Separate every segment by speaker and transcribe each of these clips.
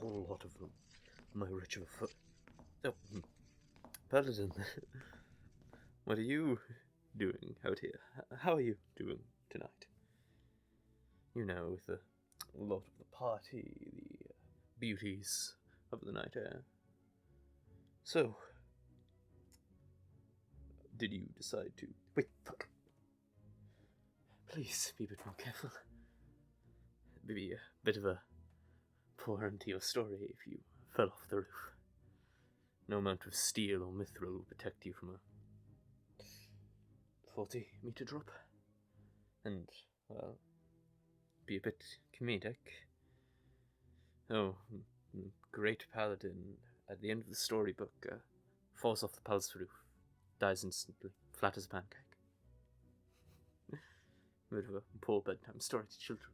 Speaker 1: whole lot of them. My rich of a foot. Oh, Paladin, what are you doing out here? How are you doing tonight? You know, with a lot of the party, the beauties of the night air. So, did you decide to... Wait, fuck. Please be a bit more careful. Maybe a bit of a pour into your story if you fell off the roof. No amount of steel or mithril will protect you from a 40-meter drop. And, well, be a bit comedic. Oh, great paladin, at the end of the storybook, falls off the palace roof, dies instantly, flat as a pancake. A bit of a poor bedtime story to children.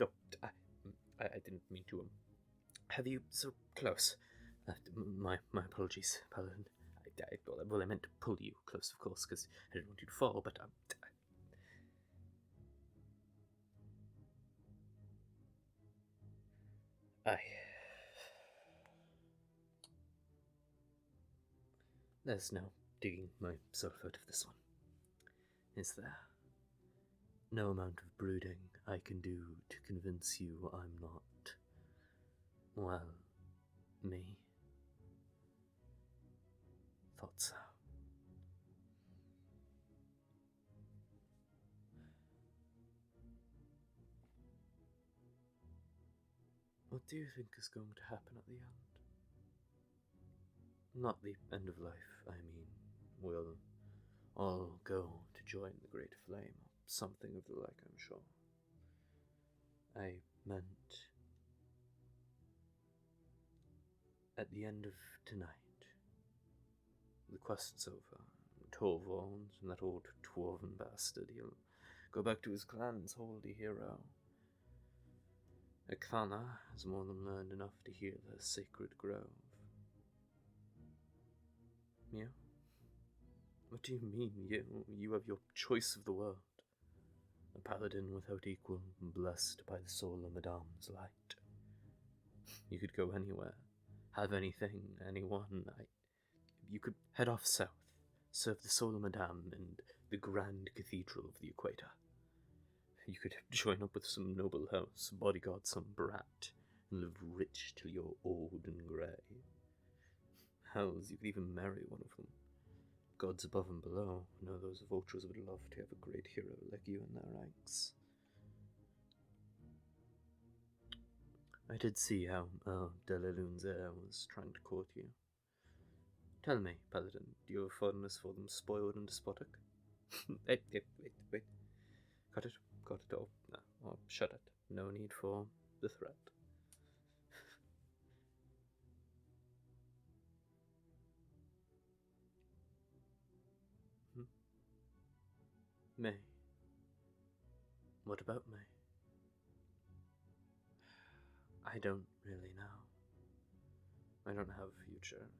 Speaker 1: Oh, I didn't mean to have you so close. My apologies, Paladin. I meant to pull you close, of course, because I didn't want you to fall, but there's no digging myself out of this one, is there? No amount of brooding I can do to convince you I'm not, well, me. Thought so. What do you think is going to happen at the end? Not the end of life, I mean. We'll all go to join the Great Flame, or something of the like, I'm sure. I meant at the end of tonight. The quest's over. Torvald and that old dwarven bastard, he'll go back to his clan's holy hero. Ekthana has more than learned enough to hear the sacred grove. You? What do you mean, you? You have your choice of the world. A paladin without equal, blessed by the soul of Madame's light. You could go anywhere, have anything, anyone. You could head off south, serve the soul of Madame in the grand cathedral of the equator. You could join up with some noble house, bodyguard some brat, and live rich till you're old and grey. Hells, you could even marry one of them. Gods above and below know those vultures would love to have a great hero like you in their ranks. I did see how Delalune's heir was trying to court you. Tell me, Paladin, do you have a fondness for them spoiled and despotic? Wait. Cut it all. No, or shut it. No need for the threat. May. What about May? I don't really know. I don't have a future. I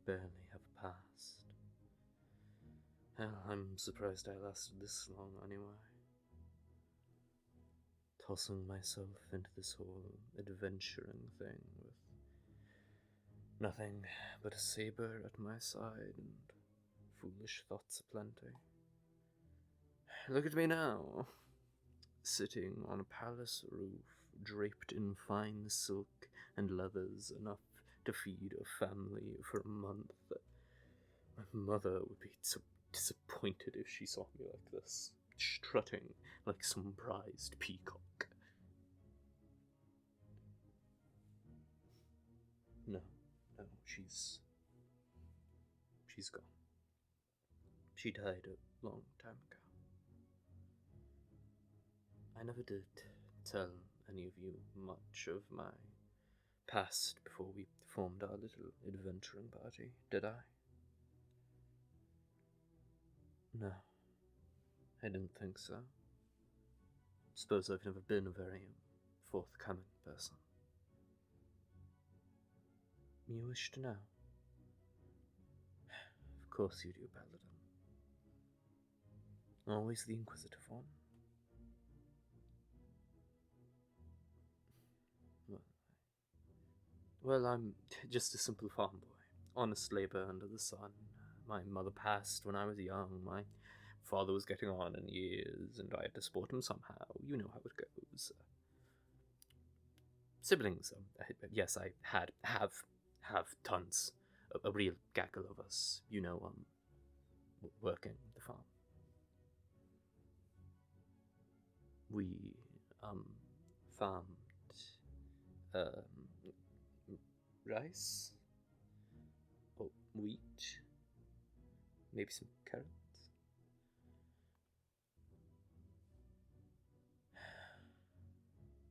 Speaker 1: barely have a past. Hell, I'm surprised I lasted this long anyway. Tossing myself into this whole adventuring thing with nothing but a saber at my side and foolish thoughts aplenty. Look at me now, sitting on a palace roof, draped in fine silk and leathers enough to feed a family for a month. My mother would be so disappointed if she saw me like this, strutting like some prized peacock. No, she's gone. She died a long time ago. I never did tell any of you much of my past before we formed our little adventuring party, did I? No, I didn't think so. Suppose I've never been a very forthcoming person. You wish to know? Of course you do, Paladin. Always the inquisitive one. Well, I'm just a simple farm boy. Honest labor under the sun. My mother passed when I was young. My father was getting on in years, and I had to support him somehow. You know how it goes. Siblings. Yes, I have tons. A real gaggle of us. Working the farm. We farmed rice or wheat, maybe some carrots.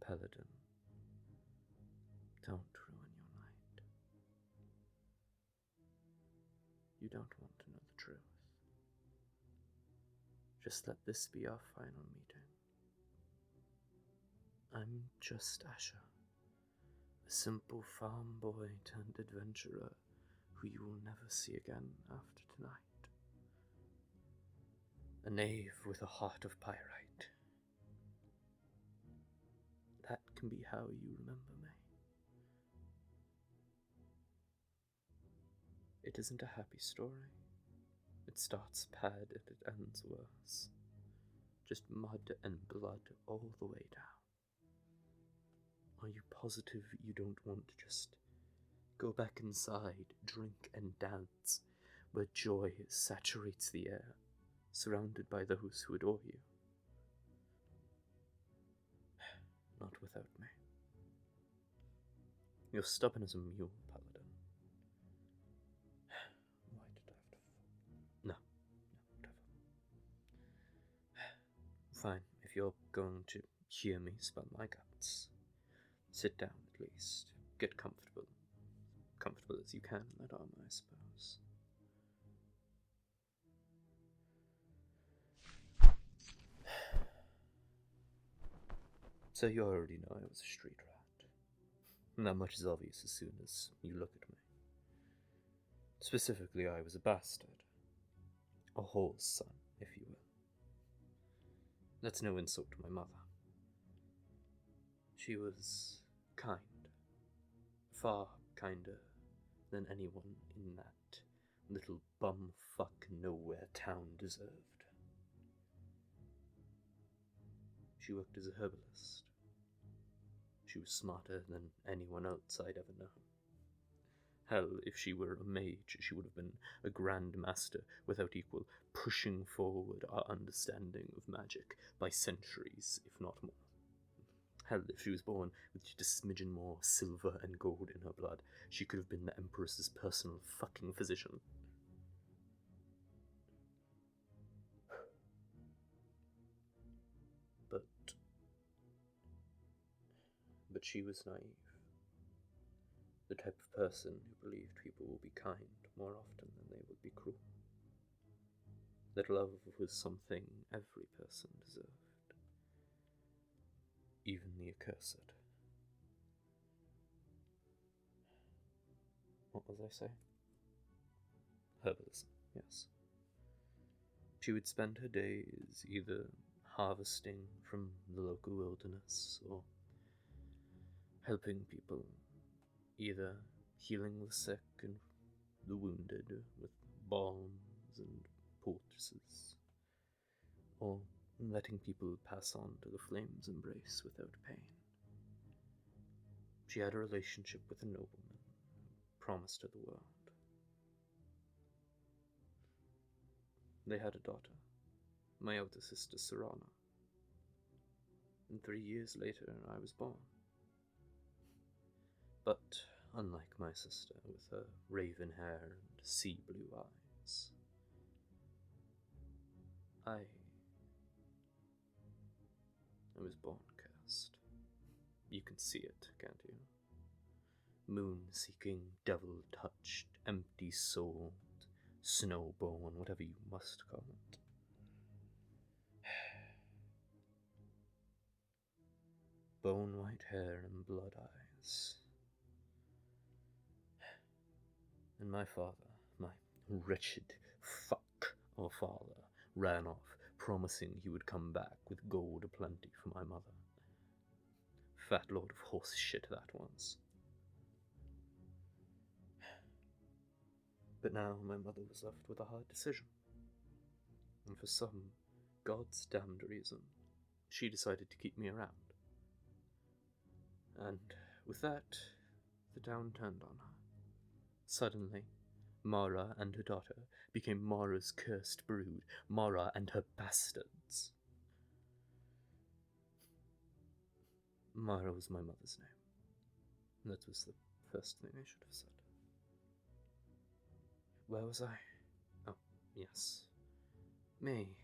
Speaker 1: Paladin, don't ruin your night. You don't want to know the truth. Just let this be our final meeting. I'm just Asher, a simple farm boy turned adventurer who you will never see again after tonight. A knave with a heart of pyrite. That can be how you remember me. It isn't a happy story. It starts bad and it ends worse. Just mud and blood all the way down. Are you positive you don't want to just go back inside, drink and dance, where joy saturates the air, surrounded by those who adore you? Not without me. You're stubborn as a mule, Paladin. Why did I have to... No, whatever. Fine, if you're going to hear me spill my guts, sit down at least. Get comfortable. Comfortable as you can, madame, I suppose. So you already know I was a street rat. Not much is obvious as soon as you look at me. Specifically, I was a bastard. A whore's son, if you will. That's no insult to my mother. She was kind. Far kinder than anyone in that little bumfuck nowhere town deserved. She worked as a herbalist. She was smarter than anyone else I'd ever known. Hell, if she were a mage, she would have been a grand master without equal, pushing forward our understanding of magic by centuries, if not more. Hell, if she was born with just a smidgen more silver and gold in her blood, she could have been the Empress's personal fucking physician. But she was naive. The type of person who believed people will be kind more often than they would be cruel. That love was something every person deserved. Even the accursed. What was I saying? Herbalism, yes. She would spend her days either harvesting from the local wilderness or helping people, either healing the sick and the wounded with balms and poultices, or letting people pass on to the flame's embrace without pain. She had a relationship with a nobleman who promised her the world. They had a daughter, my elder sister Serana, and 3 years later I was born. But unlike my sister with her raven hair and sea blue eyes, I was born cursed. You can see it, can't you? Moon-seeking, devil-touched, empty-souled, snow-born, whatever you must call it. Bone-white hair and blood eyes. And my father, my wretched fuck of a father, ran off, promising he would come back with gold aplenty for my mother. Fat load of horse shit that was. But now my mother was left with a hard decision. And for some God's damned reason, she decided to keep me around. And with that, the town turned on her. Suddenly, Mara and her daughter became Mara's cursed brood, Mara and her bastards. Mara was my mother's name. That was the first thing I should have said. Where was I? Oh, yes. Me.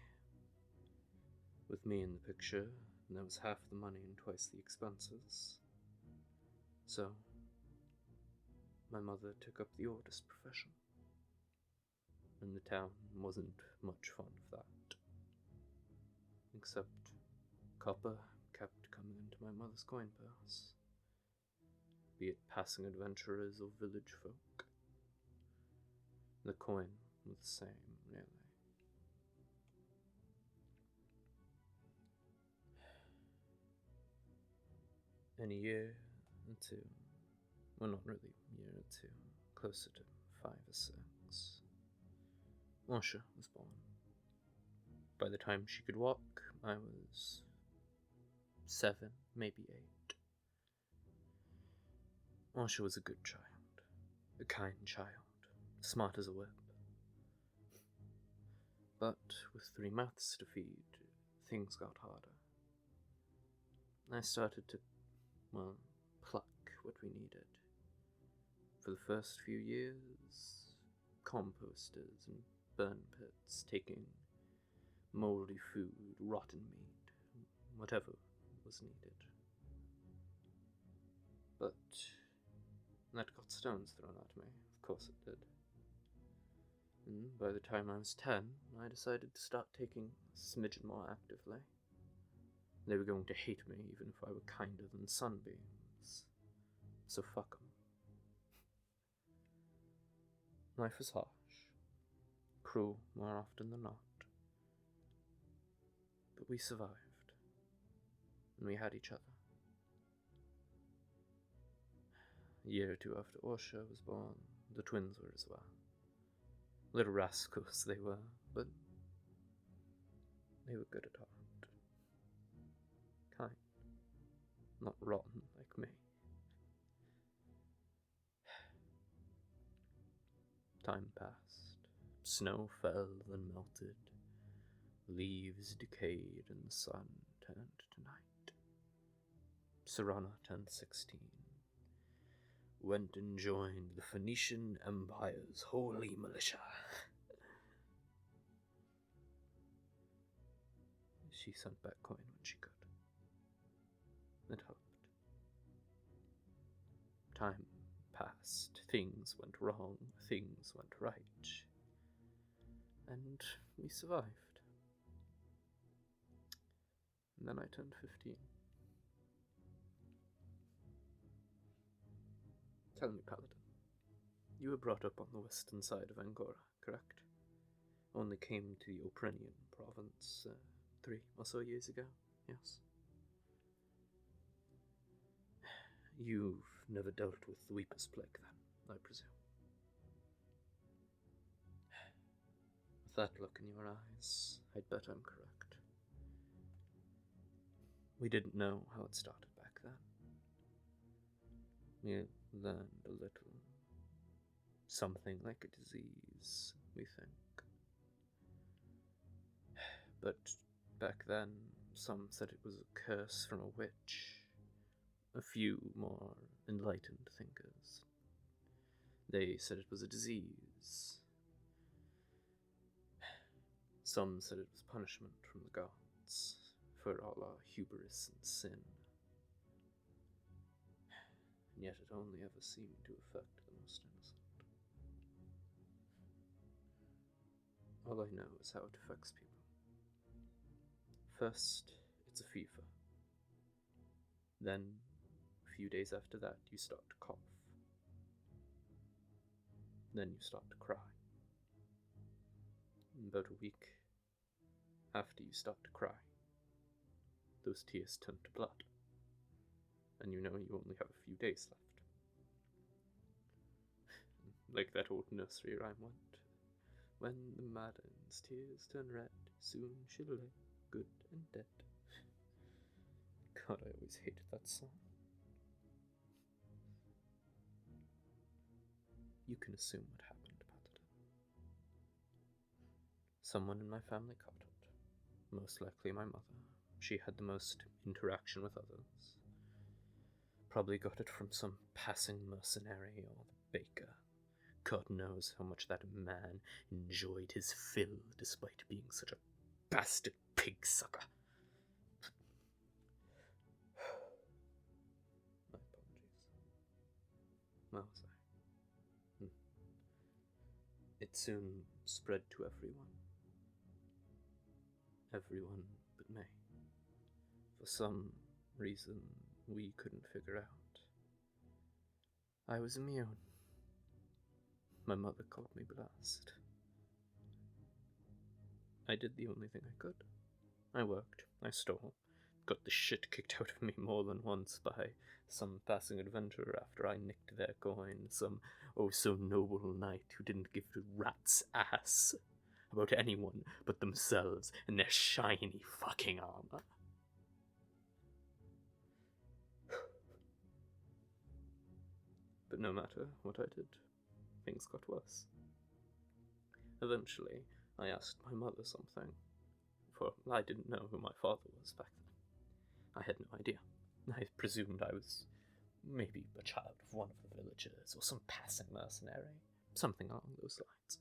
Speaker 1: With me in the picture, and there was half the money and twice the expenses. So, my mother took up the oldest profession. And the town wasn't much fond of that. Except copper kept coming into my mother's coin purse, be it passing adventurers or village folk. The coin was the same, really. In a year or two, well, not really a year or two, closer to 5 or 6, Osha was born. By the time she could walk, I was 7, maybe 8. Osha was a good child, a kind child, smart as a whip. But with 3 mouths to feed, things got harder. I started to, pluck what we needed. For the first few years, composters and burn pits, taking mouldy food, rotten meat, whatever was needed. But that got stones thrown at me, of course it did. And by the time I was 10, I decided to start taking a smidgen more actively. They were going to hate me even if I were kinder than sunbeams. So fuck 'em. Life was harsh, cruel more often than not. But we survived, and we had each other. A year or 2 after Osha was born, the twins were as well. Little rascals they were, but they were good at heart. Kind, not rotten like me. Time passed. Snow fell and melted. Leaves decayed and the sun turned to night. Serana turned 16. Went and joined the Phoenician Empire's holy militia. She sent back coin when she could. It helped. Time passed. Things went wrong. Things went right. And we survived. And then I turned 15. Tell me, Paladin, you were brought up on the western side of Angora, correct? Only came to the Oprinian province 3 or so years ago, yes? You've never dealt with the Weeper's Plague, then, I presume. With that look in your eyes, I'd bet I'm correct. We didn't know how it started back then. We learned a little. Something like a disease, we think. But back then, some said it was a curse from a witch. A few more enlightened thinkers. They said it was a disease. Some said it was punishment from the gods for all our hubris and sin. And yet it only ever seemed to affect the most innocent. All I know is how it affects people. First, it's a fever. Then, a few days after that, you start to cough. Then you start to cry. About a week after you start to cry, those tears turn to blood. And you know you only have a few days left. like that old nursery rhyme went. When the maiden's tears turn red, soon she'll lay good and dead. God, I always hated that song. You can assume what happened, Paladin. Someone in my family caught it. Most likely my mother. She had the most interaction with others. Probably got it from some passing mercenary or the baker. God knows how much that man enjoyed his fill despite being such a bastard pig sucker. My apologies. Where was I? It soon spread to everyone. Everyone but me. For some reason we couldn't figure out. I was immune. My mother called me blessed. I did the only thing I could. I worked, I stole, got the shit kicked out of me more than once by some passing adventurer after I nicked their coin, some oh-so-noble knight who didn't give a rat's ass about anyone but themselves and their shiny fucking armor. But no matter what I did, things got worse. Eventually, I asked my mother something, for I didn't know who my father was back then. I had no idea. I presumed I was maybe a child of one of the villagers, or some passing mercenary, something along those lines.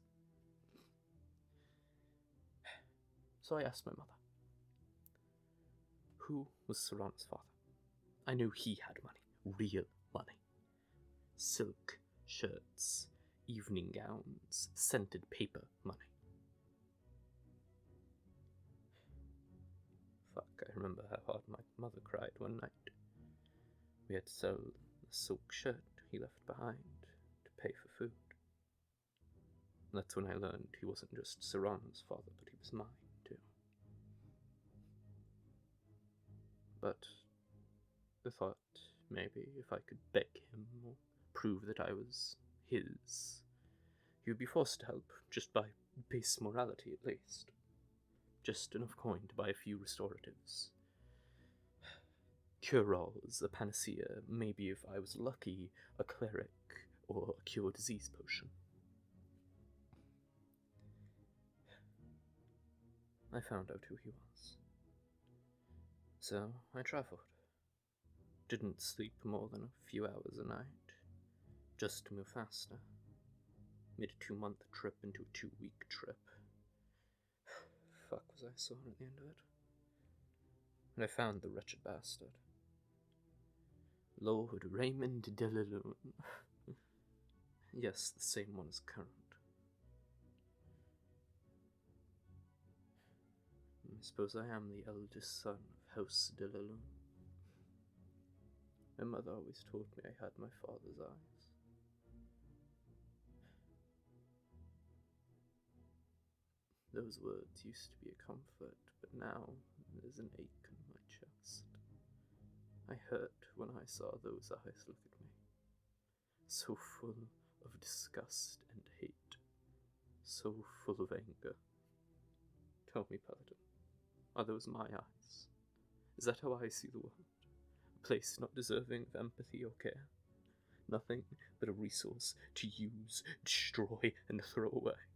Speaker 1: So I asked my mother, who was Serrano's father? I knew he had money, real money. Silk shirts, evening gowns, scented paper money. Fuck, I remember how hard my mother cried one night. We had to sell the silk shirt he left behind to pay for food. And that's when I learned he wasn't just Serrano's father, but he was mine, too. But the thought, maybe, if I could beg him or prove that I was his, he would be forced to help, just by base morality at least. Just enough coin to buy a few restoratives. Cure-alls, a panacea, maybe if I was lucky, a cleric, or a cure disease potion. I found out who he was. So I travelled. Didn't sleep more than a few hours a night, just to move faster. Made a 2-month trip into a 2-week trip. Fuck was I sore at the end of it. And I found the wretched bastard. Lord Raymond de la Lune. Yes, the same one as current. I suppose I am the eldest son of House de la Lune. My mother always told me I had my father's eyes. Those words used to be a comfort, but now there's an ache in my chest. I hurt when I saw those eyes look at me, so full of disgust and hate, so full of anger. Tell me, Paladin, are those my eyes? Is that how I see the world? A place not deserving of empathy or care? Nothing but a resource to use, destroy, and throw away?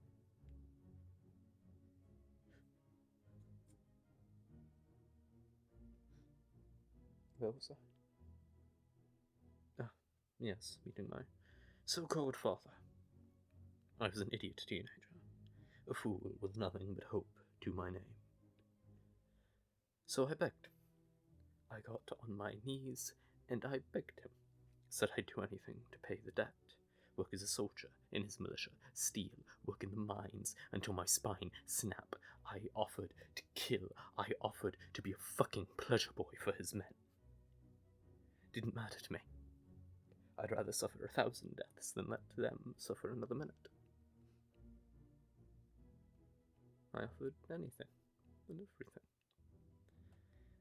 Speaker 1: Where was I? Ah, yes, meeting my so-called father. I was an idiot teenager, a fool with nothing but hope to my name. So I begged. I got on my knees, and I begged him. Said I'd do anything to pay the debt. Work as a soldier in his militia, steal, work in the mines until my spine snap. I offered to kill. I offered to be a fucking pleasure boy for his men. Didn't matter to me. I'd rather suffer 1,000 deaths than let them suffer another minute. I offered anything and everything.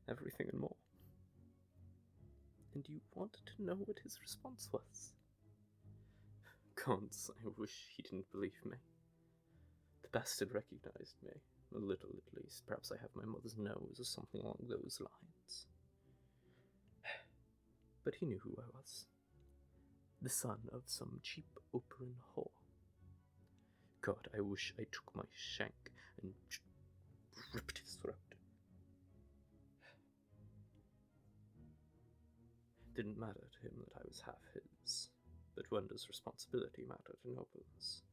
Speaker 1: Everything and more. And you wanted to know what his response was? Gods, I wish he didn't believe me. The bastard recognized me. A little, at least. Perhaps I have my mother's nose or something along those lines. But he knew who I was. The son of some cheap Operan whore. God, I wish I took my shank and ripped his throat. It didn't matter to him that I was half his, but when does responsibility matter to nobles?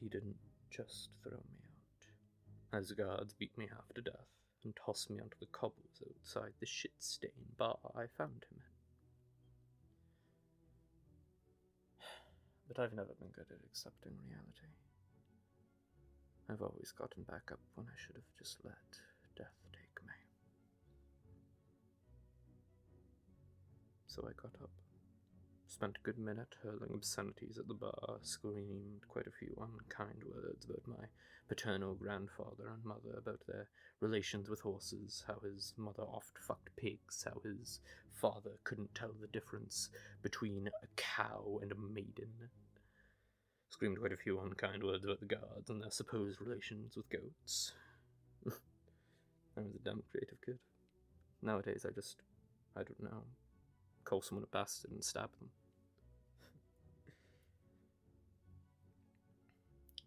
Speaker 1: He didn't just throw me out. As guards beat me half to death and tossed me onto the cobbles outside the shit-stained bar I found him in. But I've never been good at accepting reality. I've always gotten back up when I should have just let death take me. So I got up, spent a good minute hurling obscenities at the bar, screamed quite a few unkind words about my paternal grandfather and mother, about their relations with horses, how his mother oft fucked pigs, how his father couldn't tell the difference between a cow and a maiden. Screamed quite a few unkind words about the guards and their supposed relations with goats. I was a damn creative kid. Nowadays I don't know, call someone a bastard and stab them.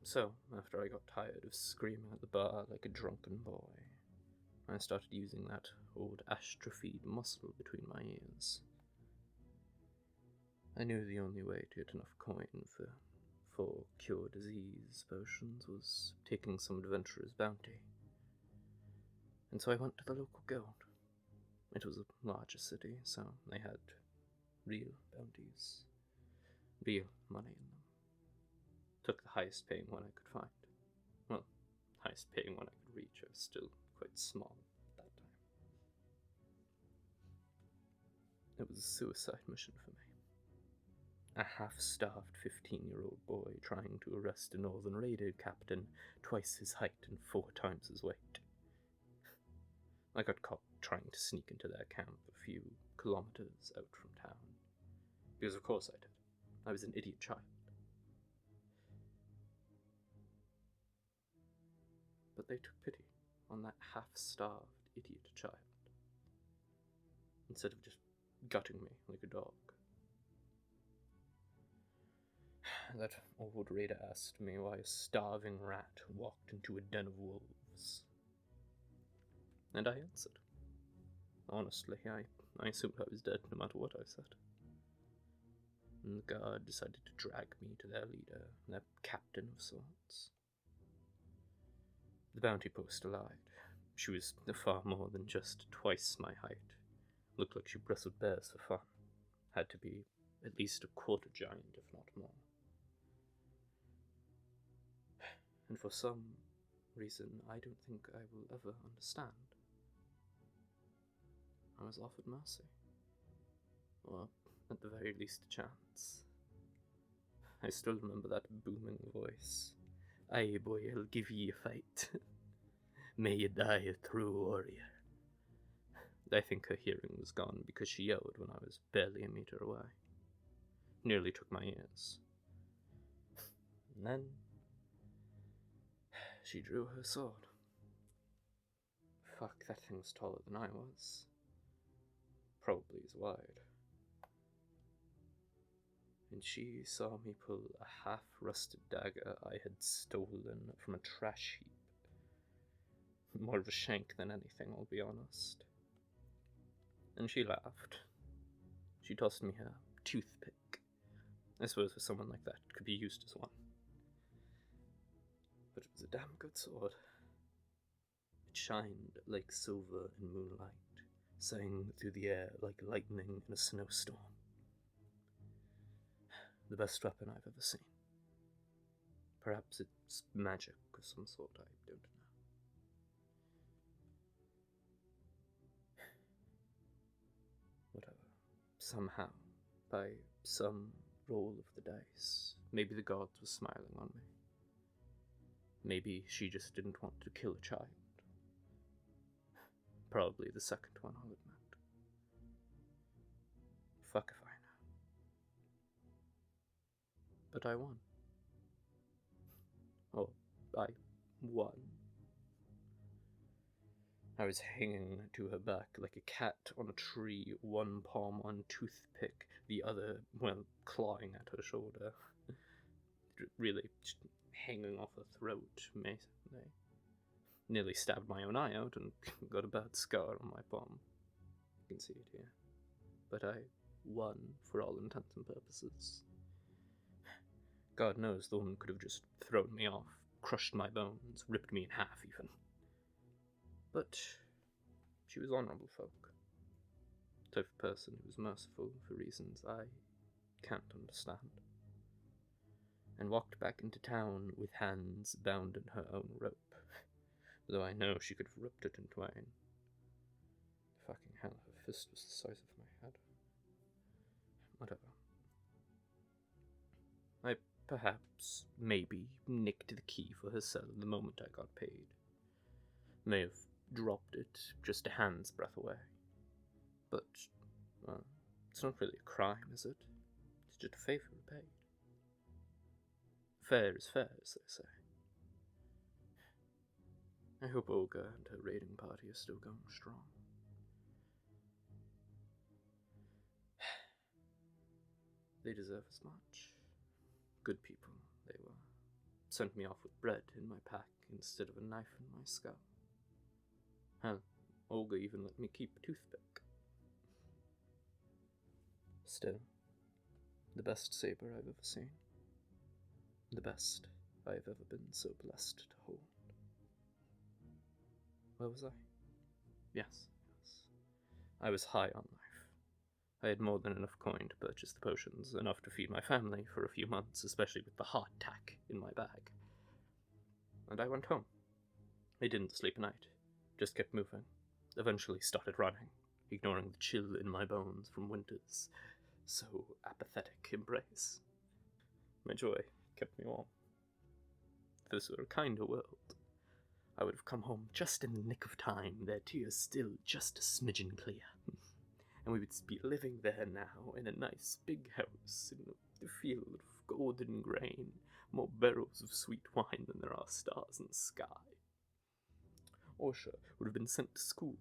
Speaker 1: So, after I got tired of screaming at the bar like a drunken boy, I started using that old atrophied muscle between my ears. I knew the only way to get enough coin for cure disease potions was taking some adventurer's bounty. And so I went to the local guild. It was a larger city, so they had real bounties, real money in them. Took the highest paying one I could find. Well, highest paying one I could reach. I was still quite small at that time. It was a suicide mission for me. A half-starved 15-year-old boy trying to arrest a northern raider captain twice his height and 4 times his weight. I got caught trying to sneak into their camp a few kilometers out from town. Because of course I did. I was an idiot child. But they took pity on that half-starved idiot child, instead of just gutting me like a dog. That old raider asked me why a starving rat walked into a den of wolves. And I answered. Honestly, I assumed I was dead no matter what I said. And the guard decided to drag me to their leader, their captain of sorts. The bounty poster lied. She was far more than just twice my height. Looked like she bristled bears for fun. Had to be at least a quarter giant, if not more. And for some reason I don't think I will ever understand, I was offered mercy. Or, at the very least, a chance. I still remember that booming voice. Aye, boy, I'll give ye a fight. May ye die a true warrior. I think her hearing was gone because she yelled when I was barely a meter away. Nearly took my ears. And then she drew her sword. Fuck, that thing's taller than I was. Probably as wide. And she saw me pull a half-rusted dagger I had stolen from a trash heap. More of a shank than anything, I'll be honest. And she laughed. She tossed me her toothpick. I suppose for someone like that, it could be used as one. But it was a damn good sword. It shined like silver in moonlight, sang through the air like lightning in a snowstorm. The best weapon I've ever seen. Perhaps it's magic of some sort, I don't know. Whatever. Somehow, by some roll of the dice, maybe the gods were smiling on me. Maybe she just didn't want to kill a child. Probably the second one, I'll admit. Fuck if I But I won. Oh, I won. I was hanging to her back like a cat on a tree, one palm on toothpick, the other, well, clawing at her shoulder. Really, just hanging off her throat, may they. Nearly stabbed my own eye out and got a bad scar on my palm. You can see it here. But I won for all intents and purposes. God knows the woman could have just thrown me off, crushed my bones, ripped me in half even. But she was honourable folk. The type of person who was merciful for reasons I can't understand. And walked back into town with hands bound in her own rope, though I know she could have ripped it in twain. Fucking hell, her fist was the size of my head. Whatever. I perhaps, maybe, nicked the key for her cell the moment I got paid. May have dropped it just a hand's breadth away. But, well, it's not really a crime, is it? It's just a favour repaid. Fair is fair, as they say. I hope Olga and her raiding party are still going strong. They deserve as much. Good people, they were. Sent me off with bread in my pack instead of a knife in my skull. Hell, Olga even let me keep a toothpick. Still, the best saber I've ever seen. The best I've ever been so blessed to hold. Where was I? Yes. I was high on life. I had more than enough coin to purchase the potions, enough to feed my family for a few months, especially with the hardtack in my bag. And I went home. I didn't sleep a night, just kept moving. Eventually started running, ignoring the chill in my bones from winter's so apathetic embrace. My joy kept me warm. If this were a kinder world, I would have come home just in the nick of time, their tears still just a smidgen clear. And we would be living there now, in a nice big house, in a field of golden grain, more barrels of sweet wine than there are stars in the sky. Orsha would have been sent to school.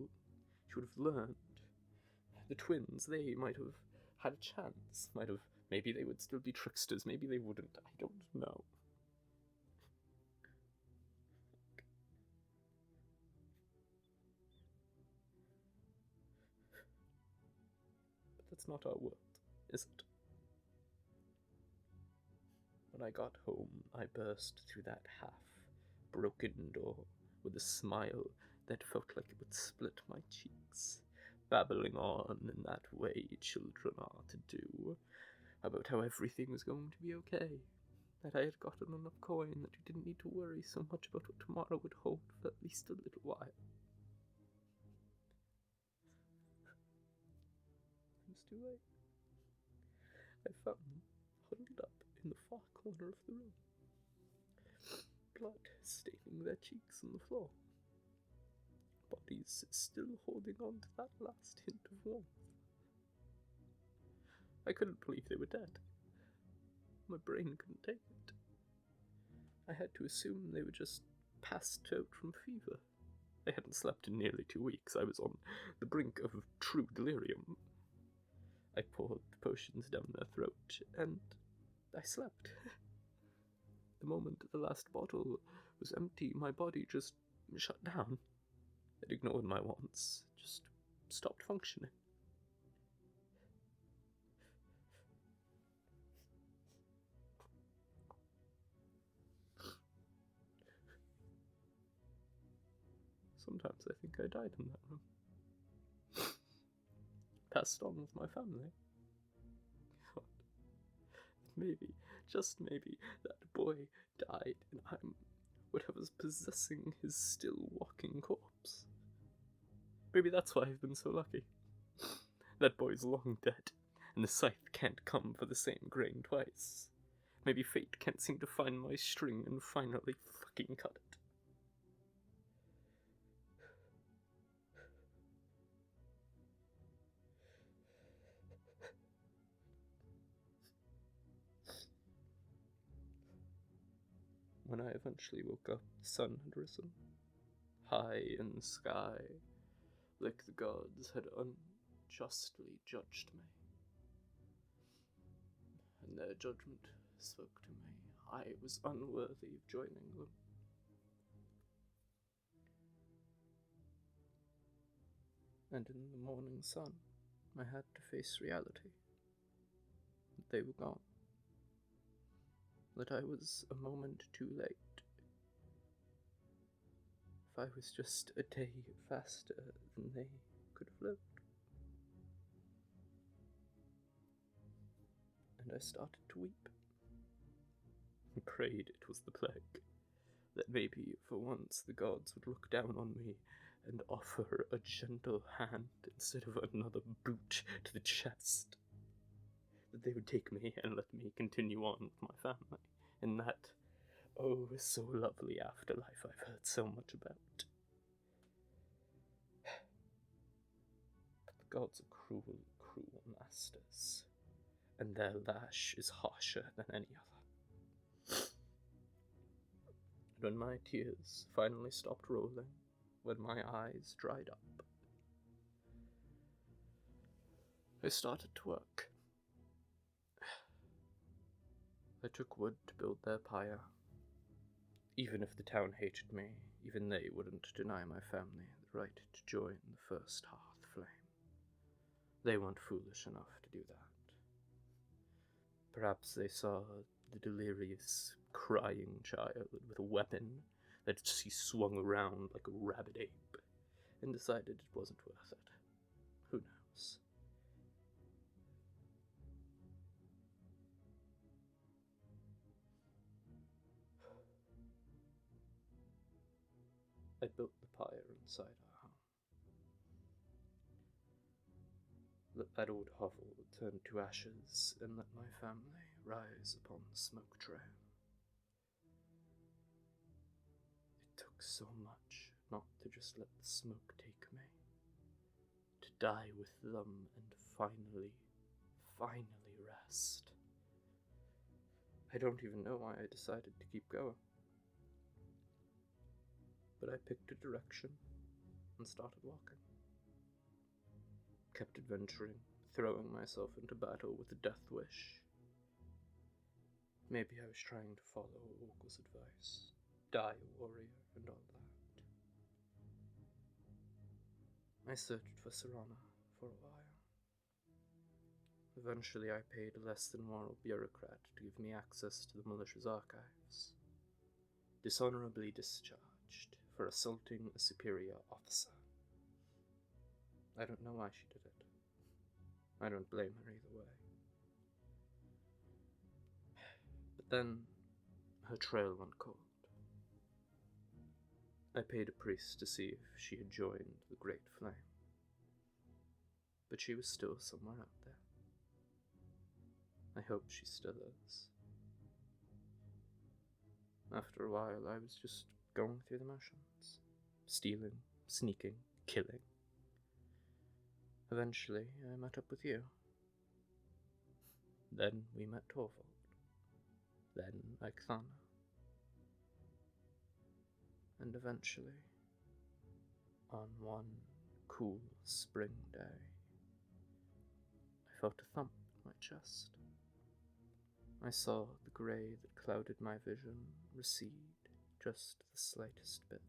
Speaker 1: She would have learned. The twins, they might have had a chance, maybe they would still be tricksters, maybe they wouldn't, I don't know. But that's not our world, is it? When I got home, I burst through that half-broken door with a smile that felt like it would split my cheeks, babbling on in that way children are to do, about how everything was going to be okay, that I had gotten enough coin that you didn't need to worry so much about what tomorrow would hold for at least a little while. It was too late. I found them huddled up in the far corner of the room, blood staining their cheeks on the floor, bodies still holding on to that last hint of warmth. I couldn't believe they were dead. My brain couldn't take it. I had to assume they were just passed out from fever. I hadn't slept in nearly 2 weeks. I was on the brink of true delirium. I poured the potions down their throat, and I slept. The moment the last bottle was empty, my body just shut down. It ignored my wants, just stopped functioning. Sometimes I think I died in that room. Passed on with my family. God. Maybe, just maybe, that boy died and I'm whatever's possessing his still walking corpse. Maybe that's why I've been so lucky. That boy's long dead, and the scythe can't come for the same grain twice. Maybe fate can't seem to find my string and finally fucking cut it. eventually woke up, the sun had risen, high in the sky, like the gods had unjustly judged me. And their judgment spoke to me. I was unworthy of joining them. And in the morning sun, I had to face reality. That they were gone. That I was a moment too late. If I was just a day faster than they could have lived. And I started to weep. I prayed it was the plague. That maybe for once the gods would look down on me and offer a gentle hand instead of another boot to the chest. That they would take me and let me continue on with my family in that, oh, so lovely afterlife I've heard so much about. But the gods are cruel, cruel masters, and their lash is harsher than any other. And when my tears finally stopped rolling, when my eyes dried up, I started to work. I took wood to build their pyre. Even if the town hated me, even they wouldn't deny my family the right to join the first hearth flame. They weren't foolish enough to do that. Perhaps they saw the delirious, crying child with a weapon that he swung around like a rabid ape, and decided it wasn't worth it. Who knows? I built the pyre inside our home. Let that old hovel turn to ashes, and let my family rise upon the smoke trail. It took so much not to just let the smoke take me, to die with them and finally rest. I don't even know why I decided to keep going. But I picked a direction and started walking. Kept adventuring, throwing myself into battle with a death wish. Maybe I was trying to follow Oracle's advice, die a warrior and all that. I searched for Serana for a while. Eventually I paid a less than moral bureaucrat to give me access to the militia's archives. Dishonorably discharged for assaulting a superior officer. I don't know why she did it. I don't blame her either way. But then, her trail went cold. I paid a priest to see if she had joined the Great Flame. But she was still somewhere out there. I hope she still is. After a while, I was just going through the motions. Stealing, sneaking, killing. Eventually, I met up with you. Then we met Torvald. Then Ixana. And eventually, on one cool spring day, I felt a thump in my chest. I saw the grey that clouded my vision recede just the slightest bit.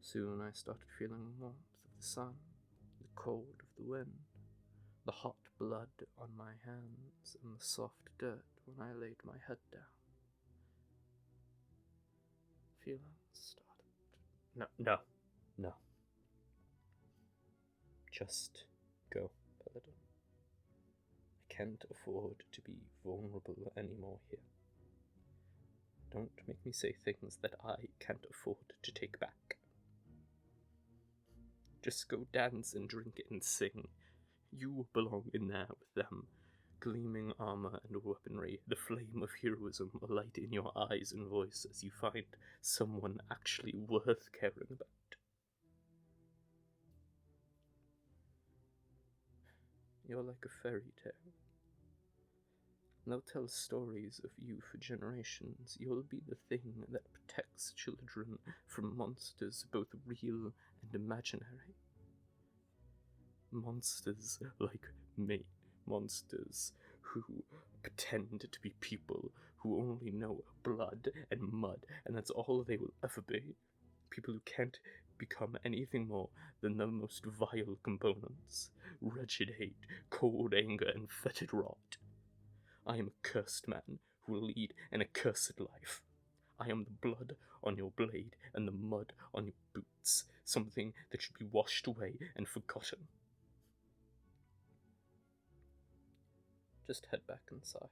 Speaker 1: Soon I started feeling the warmth of the sun, the cold of the wind, the hot blood on my hands, and the soft dirt when I laid my head down. Feelings started. No. Just go, Paladin. I can't afford to be vulnerable anymore here. Don't make me say things that I can't afford to take back. Just go dance and drink and sing. You belong in there with them. Gleaming armor and weaponry, the flame of heroism alight in your eyes and voice as you find someone actually worth caring about. You're like a fairy tale. They'll tell stories of you for generations. You'll be the thing that protects children from monsters, both real and imaginary. Monsters like me. Monsters who pretend to be people, who only know blood and mud, and that's all they will ever be. People who can't become anything more than the most vile components: wretched hate, cold anger, and fetid rot. I am a cursed man who will lead an accursed life. I am the blood on your blade and the mud on your boots, something that should be washed away and forgotten. Just head back inside.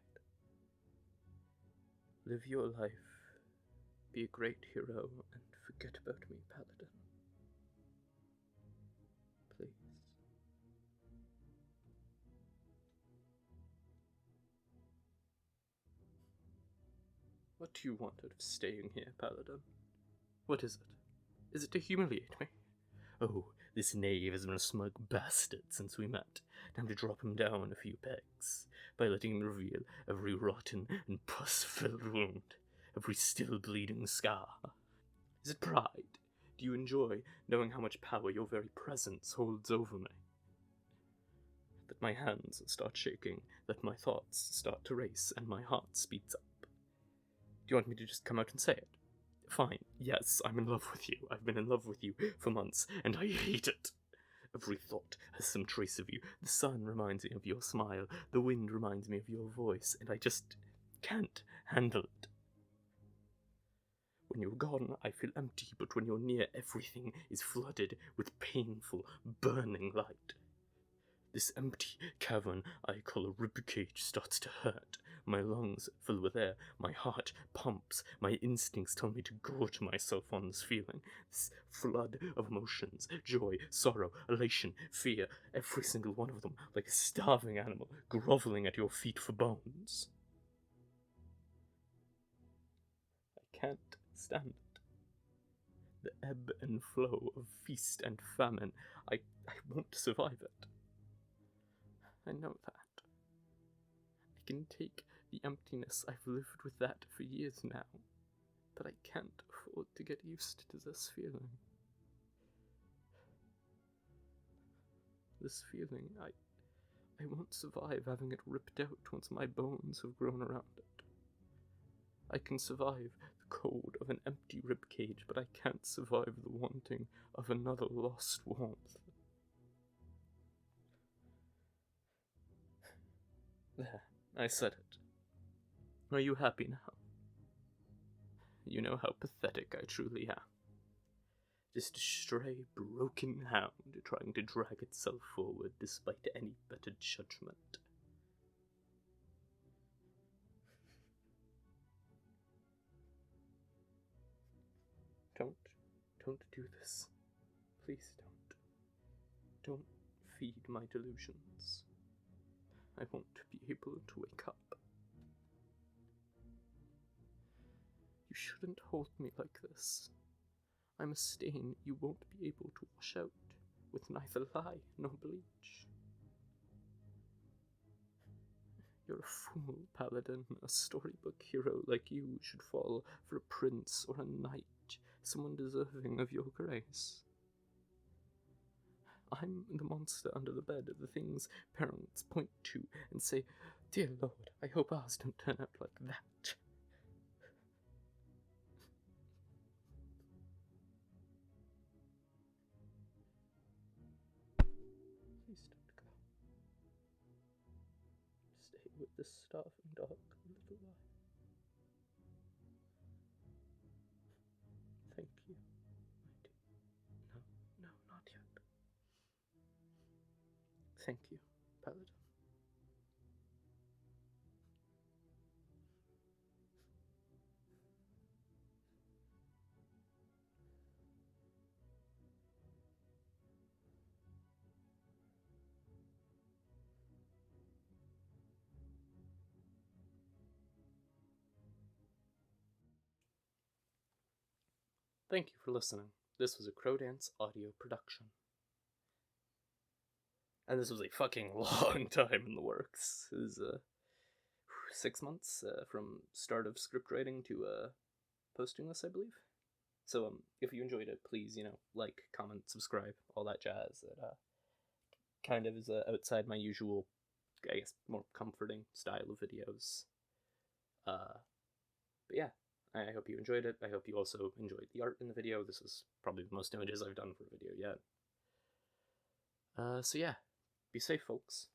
Speaker 1: Live your life. Be a great hero and forget about me, Paladin. Please. What do you want out of staying here, Paladin? What is it? Is it to humiliate me? Oh, this knave has been a smug bastard since we met. Time to drop him down a few pegs, by letting him reveal every rotten and pus-filled wound, every still-bleeding scar. Is it pride? Do you enjoy knowing how much power your very presence holds over me? That my hands start shaking, that my thoughts start to race, and my heart speeds up. Do you want me to just come out and say it? Fine, yes, I'm in love with you. I've been in love with you for months, and I hate it. Every thought has some trace of you. The sun reminds me of your smile, the wind reminds me of your voice, and I just can't handle it. When you're gone, I feel empty, but when you're near, everything is flooded with painful, burning light. This empty cavern I call a ribcage starts to hurt. My lungs fill with air, my heart pumps, my instincts tell me to gorge myself on this feeling. This flood of emotions, joy, sorrow, elation, fear, every single one of them, like a starving animal, groveling at your feet for bones. I can't stand it. The ebb and flow of feast and famine, I won't survive it. I know that. I can take the emptiness. I've lived with that for years now, but I can't afford to get used to this feeling. This feeling, I won't survive having it ripped out once my bones have grown around it. I can survive the cold of an empty ribcage, but I can't survive the wanting of another lost warmth. There, I said it. Are you happy now? You know how pathetic I truly am. Just a stray, broken hound trying to drag itself forward despite any better judgment. Don't do this. Please don't. Don't feed my delusions. I won't be able to wake up. You shouldn't hold me like this. I'm a stain you won't be able to wash out with neither lye nor bleach. You're a fool, Paladin. A storybook hero like you should fall for a prince or a knight, someone deserving of your grace. I'm the monster under the bed, the things parents point to and say, "Dear Lord, I hope ours don't turn out like that." Please don't go. Stay with this starving dog a little while. Thank you, my dear. No, not yet. Thank you, Paladin. Thank you for listening. This was a Crowdance audio production. And this was a fucking long time in the works. 6 months from start of script writing to posting this, I believe. So if you enjoyed it, please, like, comment, subscribe, all that jazz. It kind of is outside my usual, I guess, more comforting style of videos. But yeah, I hope you enjoyed it. I hope you also enjoyed the art in the video. This is probably the most images I've done for a video yet. So yeah, be safe, folks.